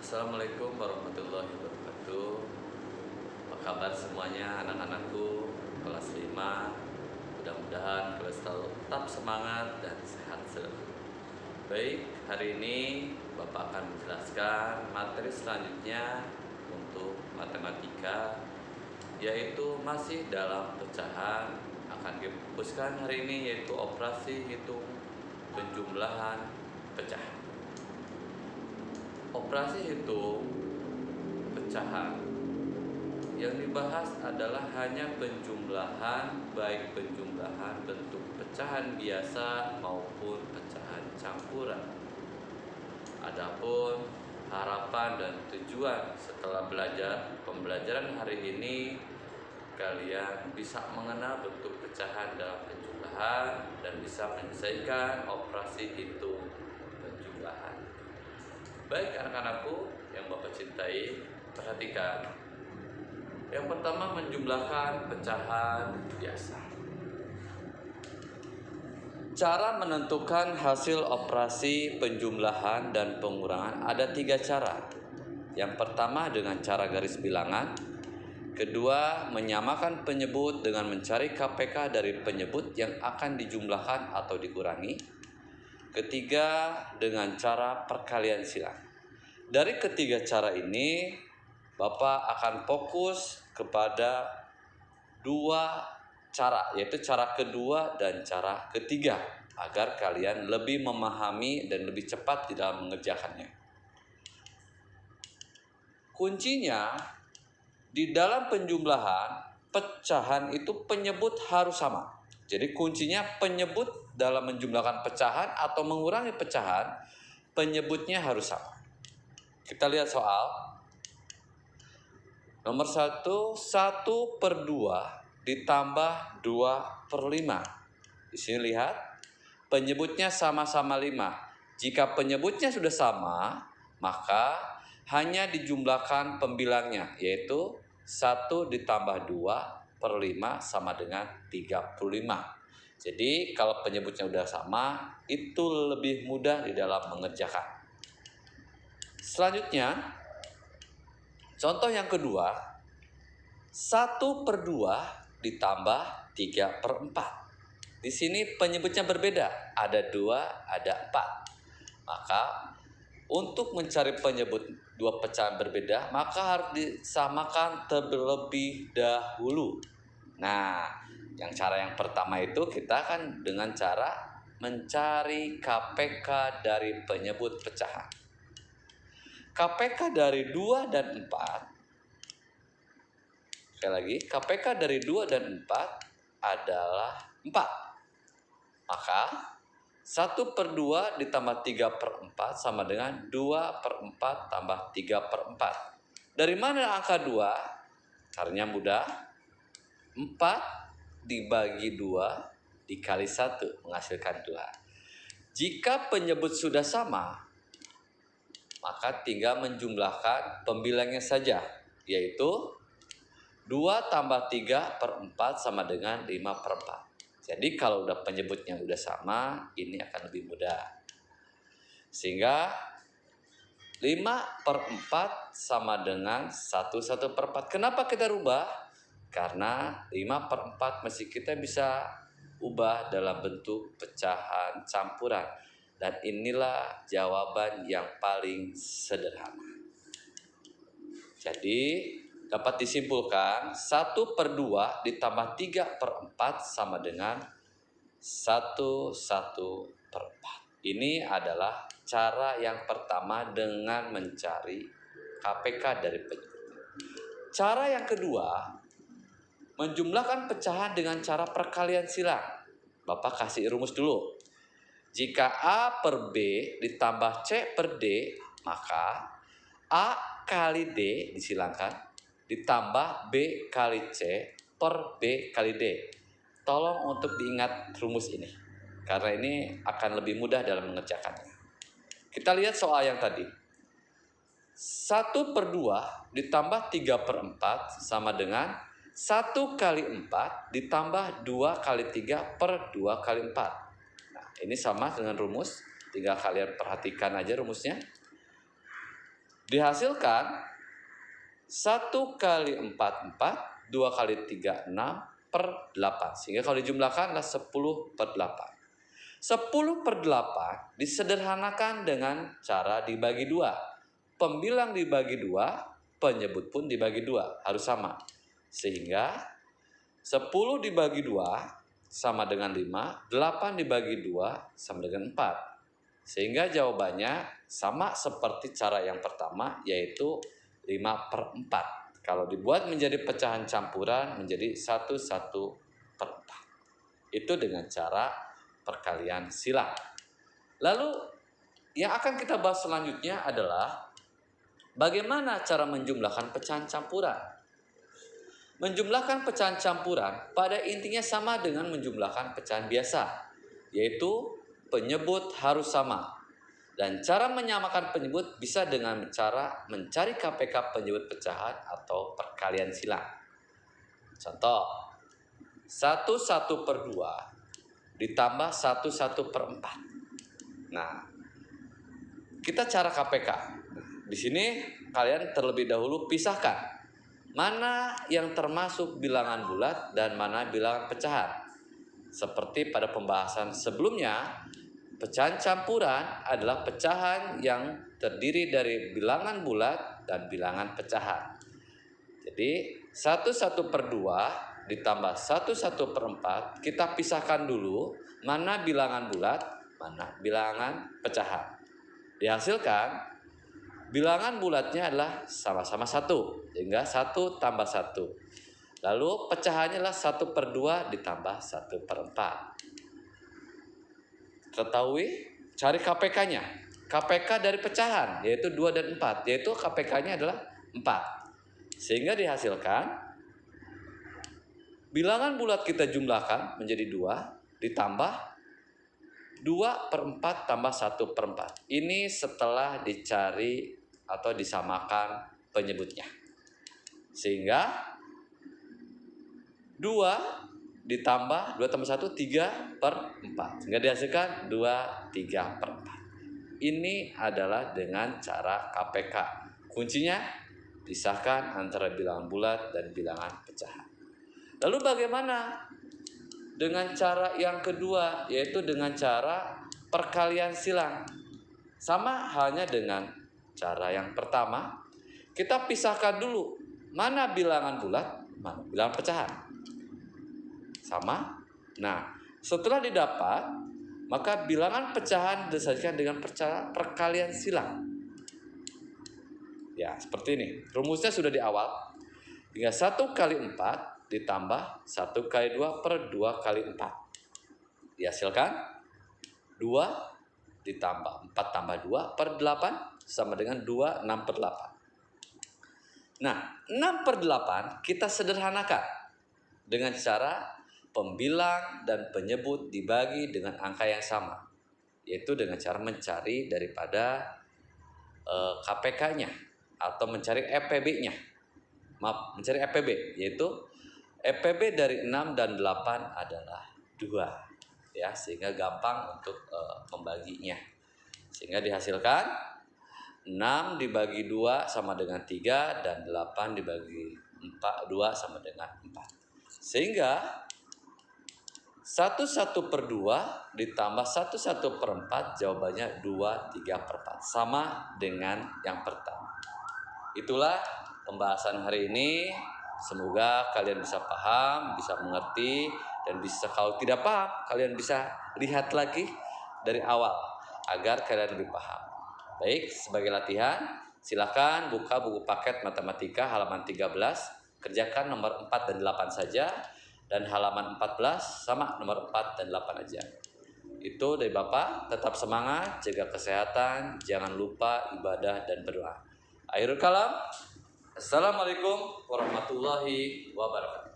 Assalamualaikum warahmatullahi wabarakatuh. Apa kabar semuanya anak-anakku kelas 5? Mudah-mudahan kalian selalu tetap semangat dan sehat selalu. Baik, hari ini Bapak akan menjelaskan materi selanjutnya untuk matematika, yaitu masih dalam pecahan. Akan difokuskan hari ini yaitu operasi hitung penjumlahan pecahan. Operasi hitung pecahan yang dibahas adalah hanya penjumlahan, baik penjumlahan bentuk pecahan biasa maupun pecahan campuran. Adapun harapan dan tujuan setelah pembelajaran hari ini, kalian bisa mengenal bentuk pecahan dalam penjumlahan dan bisa menyelesaikan operasi hitung penjumlahan. Baik anak-anakku yang Bapak cintai, perhatikan. Yang pertama, menjumlahkan pecahan biasa. Cara menentukan hasil operasi penjumlahan dan pengurangan ada 3 cara. Yang pertama dengan cara garis bilangan. Kedua, menyamakan penyebut dengan mencari KPK dari penyebut yang akan dijumlahkan atau dikurangi. Ketiga, dengan cara perkalian silang. Dari ketiga cara ini, Bapak akan fokus kepada 2 cara, yaitu cara kedua dan cara ketiga, agar kalian lebih memahami dan lebih cepat di dalam mengerjakannya. Kuncinya, di dalam penjumlahan, pecahan itu penyebut harus sama. Jadi kuncinya penyebut dalam menjumlahkan pecahan atau mengurangi pecahan, penyebutnya harus sama. Kita lihat soal. Nomor 1, 1/2 ditambah 2/5. Di sini lihat, penyebutnya sama-sama 5. Jika penyebutnya sudah sama, maka hanya dijumlahkan pembilangnya, yaitu 1 ditambah 2/5 sama dengan 35. Jadi kalau penyebutnya sudah sama, itu lebih mudah di dalam mengerjakan. Selanjutnya, contoh yang kedua, 1/2 ditambah 3/4. Di sini penyebutnya berbeda, ada 2, ada 4. Maka untuk mencari penyebut 2 pecahan berbeda, maka harus disamakan terlebih dahulu. Nah, cara yang pertama itu kita kan dengan cara mencari KPK dari penyebut pecahan. KPK dari 2 dan 4, sekali lagi, KPK dari 2 dan 4 adalah 4. Maka 1/2 ditambah 3/4 sama dengan 2/4 tambah 3/4. Dari mana angka 2? Caranya mudah. 4 dibagi 2 dikali 1 menghasilkan 2. Jika penyebut sudah sama, maka tinggal menjumlahkan pembilangnya saja, yaitu 2 tambah 3/4 sama dengan 5/4. Jadi kalau udah penyebutnya udah sama, ini akan lebih mudah. Sehingga 5/4 sama dengan 1/4. Kenapa kita rubah? Karena 5/4 masih kita bisa ubah dalam bentuk pecahan campuran. Dan inilah jawaban yang paling sederhana. Jadi dapat disimpulkan 1/2 ditambah 3/4 sama dengan 1/4. Ini adalah cara yang pertama dengan mencari KPK dari penyebut. Cara yang kedua, menjumlahkan pecahan dengan cara perkalian silang. Bapak kasih rumus dulu. Jika A per B ditambah C per D, maka A kali D disilangkan ditambah B kali C per B kali D. Tolong untuk diingat rumus ini, karena ini akan lebih mudah dalam mengerjakannya. Kita lihat soal yang tadi. 1/2 ditambah 3/4 sama dengan 1 kali 4 ditambah 2 kali 3 per 2 kali 4. Nah, ini sama dengan rumus. Tinggal kalian perhatikan aja rumusnya. Dihasilkan 1 kali 4, 4, 2 kali 3, 6 per 8. Sehingga kalau dijumlahkan adalah 10 per 8. 10 per 8 disederhanakan dengan cara dibagi 2. Pembilang dibagi 2, penyebut pun dibagi 2. Harus sama. Sehingga 10 dibagi 2 sama dengan 5, 8 dibagi 2 sama dengan 4. Sehingga jawabannya sama seperti cara yang pertama, yaitu 5 per 4. Kalau dibuat menjadi pecahan campuran menjadi 1 per 4. Itu dengan cara perkalian silang. Lalu yang akan kita bahas selanjutnya adalah bagaimana cara menjumlahkan pecahan campuran. Menjumlahkan pecahan campuran pada intinya sama dengan menjumlahkan pecahan biasa, yaitu penyebut harus sama. Dan cara menyamakan penyebut bisa dengan cara mencari KPK penyebut pecahan atau perkalian silang. Contoh, 1 per 2 ditambah 1 per 4. Nah, kita cara KPK. Di sini kalian terlebih dahulu pisahkan mana yang termasuk bilangan bulat dan mana bilangan pecahan. Seperti pada pembahasan sebelumnya, pecahan campuran adalah pecahan yang terdiri dari bilangan bulat dan bilangan pecahan. Jadi 1 per 2 ditambah 1 per 4, kita pisahkan dulu mana bilangan bulat, mana bilangan pecahan. Dihasilkan bilangan bulatnya adalah sama-sama 1, sehingga 1 tambah 1. Lalu pecahannya adalah 1 per 2 ditambah 1 per 4. Ketahui, cari KPK-nya. KPK dari pecahan, yaitu 2 dan 4, yaitu KPK-nya adalah 4. Sehingga dihasilkan bilangan bulat kita jumlahkan menjadi 2 ditambah 2 per 4 tambah 1 per 4. Ini setelah dicari atau disamakan penyebutnya. Sehingga 2 ditambah 2 tambah 1, 3 per 4. Sehingga dihasilkan 2, 3 per 4. Ini adalah dengan cara KPK. Kuncinya pisahkan antara bilangan bulat dan bilangan pecahan. Lalu bagaimana dengan cara yang kedua, yaitu dengan cara perkalian silang? Sama halnya dengan cara yang pertama, kita pisahkan dulu mana bilangan bulat, mana bilangan pecahan. Sama. Nah, setelah didapat, maka bilangan pecahan disajikan dengan perkalian silang. Ya, seperti ini. Rumusnya sudah di awal. Hingga 1 kali 4 ditambah 1 kali 2 per 2 kali 4. Dihasilkan 2 ditambah 4 tambah 2 per 8 sama dengan 2, 6 per 8. Nah, 6 per 8 kita sederhanakan dengan cara pembilang dan penyebut dibagi dengan angka yang sama, yaitu dengan cara mencari daripada KPK-nya atau mencari EPB-nya. Maaf, mencari EPB, yaitu EPB dari 6 dan 8 adalah 2. Ya, sehingga gampang untuk membaginya. Sehingga dihasilkan 6 dibagi 2 sama dengan 3 dan 8 dibagi 2 sama dengan 4. Sehingga 1 per 2 ditambah 1 per 4 jawabannya 2, 3 per 4. Sama dengan yang pertama. Itulah pembahasan hari ini. Semoga kalian bisa paham, bisa mengerti, dan bisa, kalau tidak paham, kalian bisa lihat lagi dari awal agar kalian lebih paham. Baik, sebagai latihan, silakan buka buku paket matematika halaman 13, kerjakan nomor 4 dan 8 saja, dan halaman 14 sama nomor 4 dan 8 aja. Itu dari Bapak, tetap semangat, jaga kesehatan, jangan lupa ibadah dan berdoa. Akhirul kalam. Assalamualaikum warahmatullahi wabarakatuh.